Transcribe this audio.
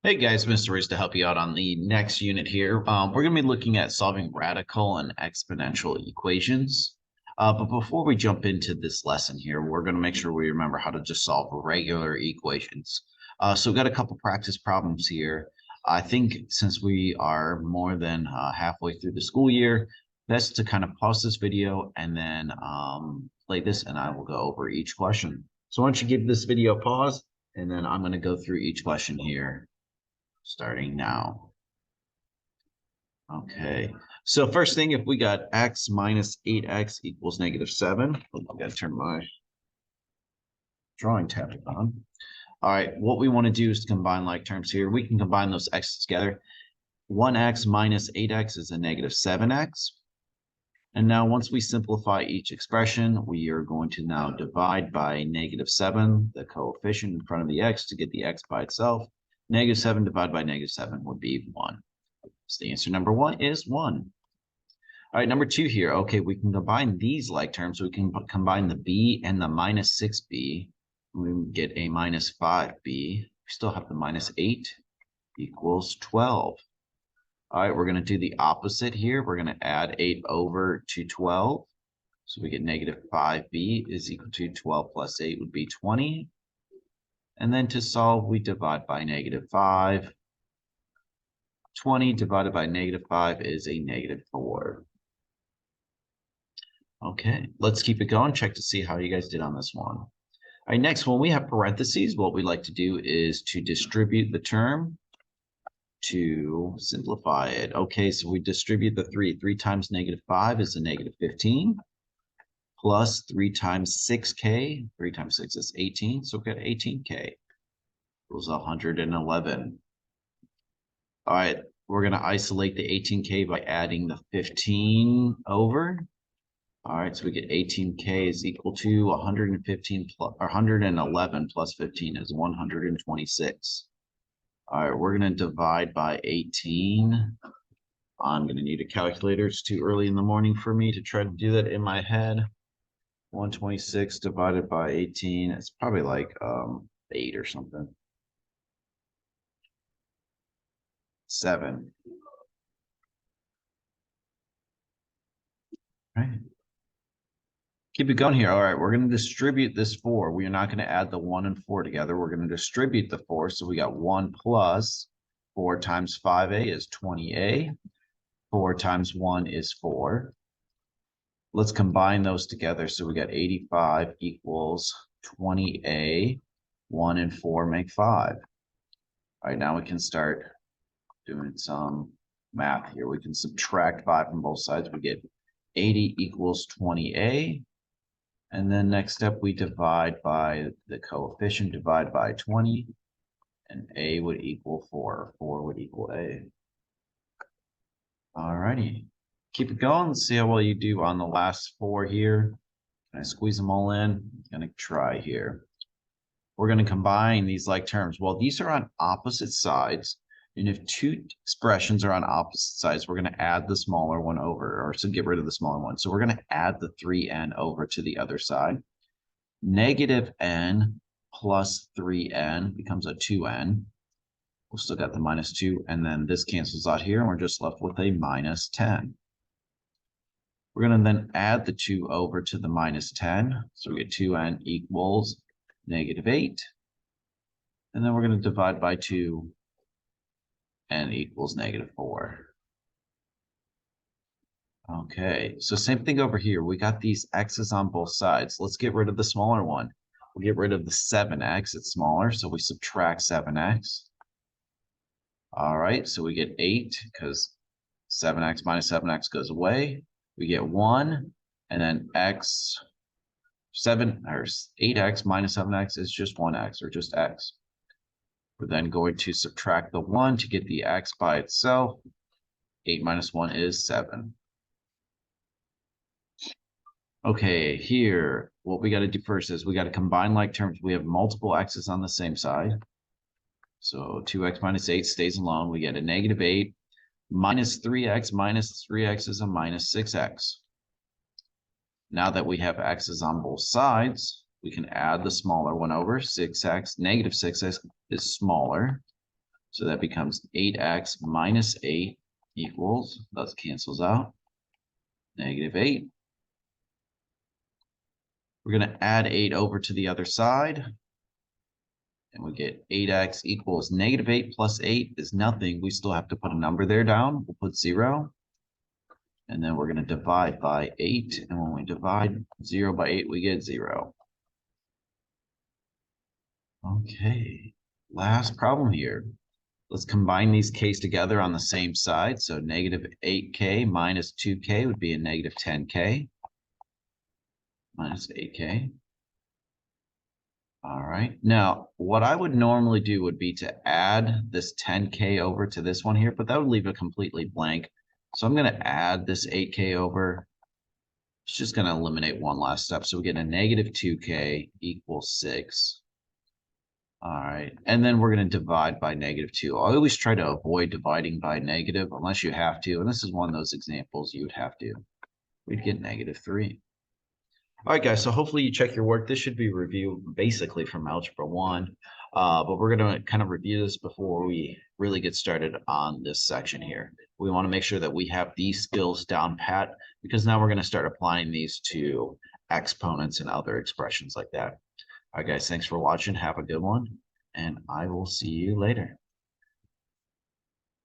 Hey guys, Mr. Riz to help you out on the next unit here. We're going to be looking at solving radical and exponential equations. But before we jump into this lesson here, we're going to make sure we remember how to just solve regular equations. So we've got a couple practice problems here. I think since we are more than halfway through the school year, best to kind of pause this video and then play this and I will go over each question. So why don't you give this video a pause and then I'm going to go through each question here starting now. Okay, so first thing, if we got x minus 8x equals -7, I gotta turn my drawing tablet on. All right, what we want to do is to combine like terms here. We can combine those x's together. 1x minus 8x is a -7x. And now once we simplify each expression, we are going to now divide by -7, the coefficient in front of the x, to get the x by itself. -7 divided by -7 would be 1. So the answer number 1 is 1. All right, number 2 here. Okay, we can combine these like terms. We can combine the b and the -6b. We get a -5b. We still have the -8 equals 12. All right, we're going to do the opposite here. We're going to add 8 over to 12. So we get -5b is equal to 12 plus 8 would be 20. And then to solve, we divide by -5. 20 divided by -5 is a -4. Okay, let's keep it going. Check to see how you guys did on this one. All right, next, when we have parentheses, what we like to do is to distribute the term to simplify it. Okay, so we distribute the 3. 3 times -5 is a -15, plus 3 times 6k. 3 times 6 is 18, so we got 18k equals 111. All right, we're going to isolate the 18k by adding the 15 over. All right, so we get 18k is equal to 115 plus, or 111 plus 15 is 126. All right, we're going to divide by 18. I'm going to need a calculator. It's too early in the morning for me to try to do that in my head. 126 divided by 18. It's probably like 8 or something. 7. All right. Keep it going here. All right, we're going to distribute this 4. We are not going to add the 1 and 4 together. We're going to distribute the 4. So we got 1 plus 4 times 5a is 20a. 4 times 1 is 4. Let's combine those together. So we got 85 equals 20a. 1 and 4 make 5. All right, now we can start doing some math here. We can subtract 5 from both sides. We get 80 equals 20a. And then next step, we divide by the coefficient, divide by 20, and a would equal 4. 4 would equal a. All righty. Keep it going. Let's see how well you do on the last 4 here. Can I squeeze them all in? I'm going to try here. We're going to combine these like terms. Well, these are on opposite sides. And if 2 expressions are on opposite sides, we're going to add the smaller one over, or so get rid of the smaller one. So we're going to add the 3n over to the other side. -n plus 3n becomes a 2n. We'll still got the -2, and then this cancels out here, and we're just left with a -10. We're going to then add the 2 over to the -10. So we get 2n equals -8. And then we're going to divide by 2. N equals -4. Okay, so same thing over here. We got these x's on both sides. Let's get rid of the smaller one. We'll get rid of the 7x. It's smaller, so we subtract 7x. All right, so we get 8 because 7x minus 7x goes away. We get 1, and then 8x minus 7x is just 1x, or just x. We're then going to subtract the 1 to get the x by itself. 8 minus 1 is 7. Okay, here, what we got to do first is we got to combine like terms. We have multiple x's on the same side. So 2x minus 8 stays alone. We get a -8. -3x is a -6x. Now that we have x's on both sides, we can add the smaller one over. 6x, -6x is smaller. So that becomes 8x minus 8 equals, that cancels out, -8. We're going to add 8 over to the other side. And we get 8x equals -8 plus 8 is nothing. We still have to put a number there down. We'll put 0. And then we're going to divide by 8. And when we divide 0 by 8, we get 0. Okay, last problem here. Let's combine these k's together on the same side. So -8k minus 2k would be a -10k minus 8k. All right. Now, what I would normally do would be to add this 10k over to this one here, but that would leave it completely blank. So I'm going to add this 8k over. It's just going to eliminate one last step. So we get a -2k equals 6. All right. And then we're going to divide by -2. I always try to avoid dividing by negative unless you have to. And this is one of those examples you would have to. We'd get -3. All right, guys, so hopefully you check your work. This should be review basically from Algebra 1, but we're going to kind of review this before we really get started on this section here. We want to make sure that we have these skills down pat, because now we're going to start applying these to exponents and other expressions like that. All right, guys, thanks for watching. Have a good one, and I will see you later.